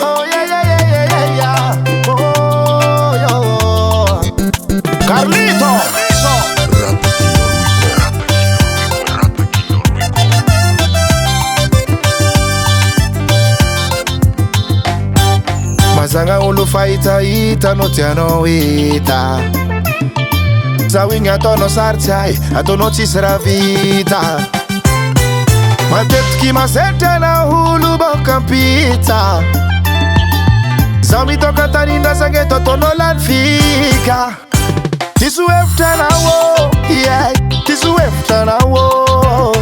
Oh yeah, yeah, yeah, yeah, yeah, yeah. Oh, yo. Carlito. Mazanga ulu faita no tiano ita. Zawinga tono sarchai, atono ci sarà vita. Ma tetki ma sente na hulu bokampita. Zami toka taninda sangeto tono lan fika. Tisu efta na wo, yeah. Tisu efta na wo.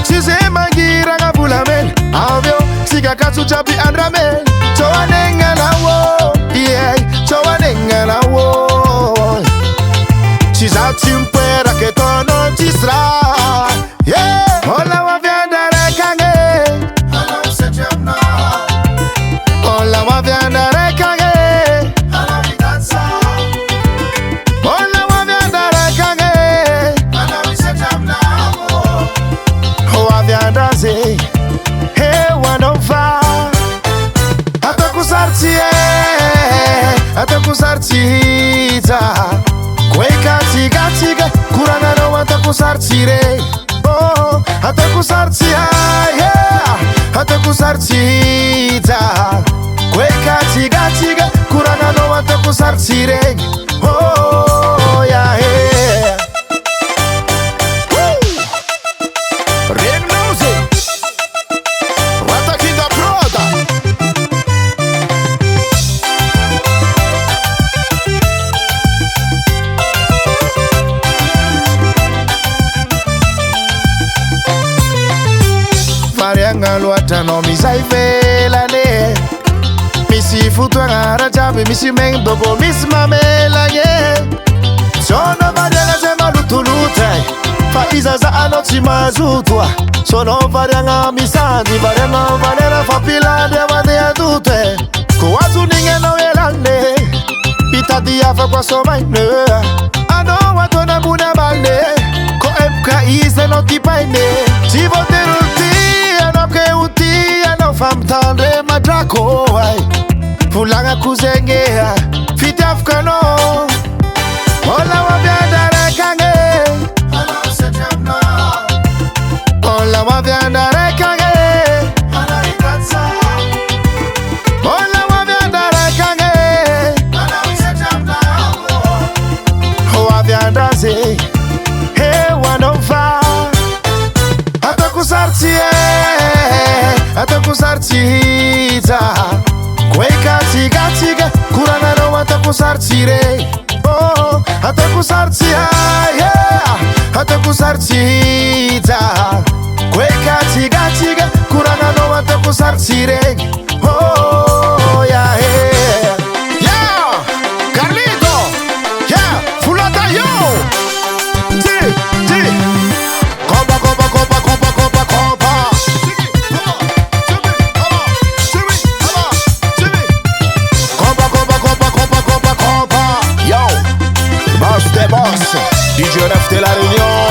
Sise mangira ngabulamen, avyo siga katsu chapi andramen. Chowa nenga na wo, yeah. Chowa nenga na wo. She's out in puera que tono chisra, yeah. Hola wa vianda rekange, hola se jamna. Hola wa vianda rekange, hola mi danza. Hola wa vianda rekange, hola se jamna. Wa vianda ze, he wanova. Atakusarti ta. Kweka tiga tiga, kuranga no atakusarti re. Oh, atakusarti yeah. Atakusarti ta. Kweka tiga tiga, kuranga no atakusarti re. Oh yeah yeah. Ring music. Rata Kinga Broda. Marianga luata no misai vela ne. Misi futwa ngara jabi misi meng dogo mis mamela ye. Sono varianga sema lutulute. Fa iza za anoti mazutwa. Sono varianga misandi varianga vanera fa pila de vade adute. Ko watu ninge no elande. Pita dia fa kwa somaine. Ano watu na muna balne. Ko epka ize no tipaine. Chivo teruti. Fam tendre madrako ay fulanga kuzengea fit afkano. Hola wa vianda rekange, hola se jamna. Hola wa vianda rekange, hola ikansa. Hola wa vianda rekange, hola se jamna. Wa vianda ze, he wanova. Atakusarti atakusarti ta. Kweka tiga tiga, kuranga no atakusarti re. Oh, atakusarti yeah. Atakusarti ta. Kweka tiga tiga, kuranga no atakusarti re. Oh yeah yeah. Yeah, Carlito. Yeah, fulata yo. Ti. Compa. DJ Ref de la Réunion.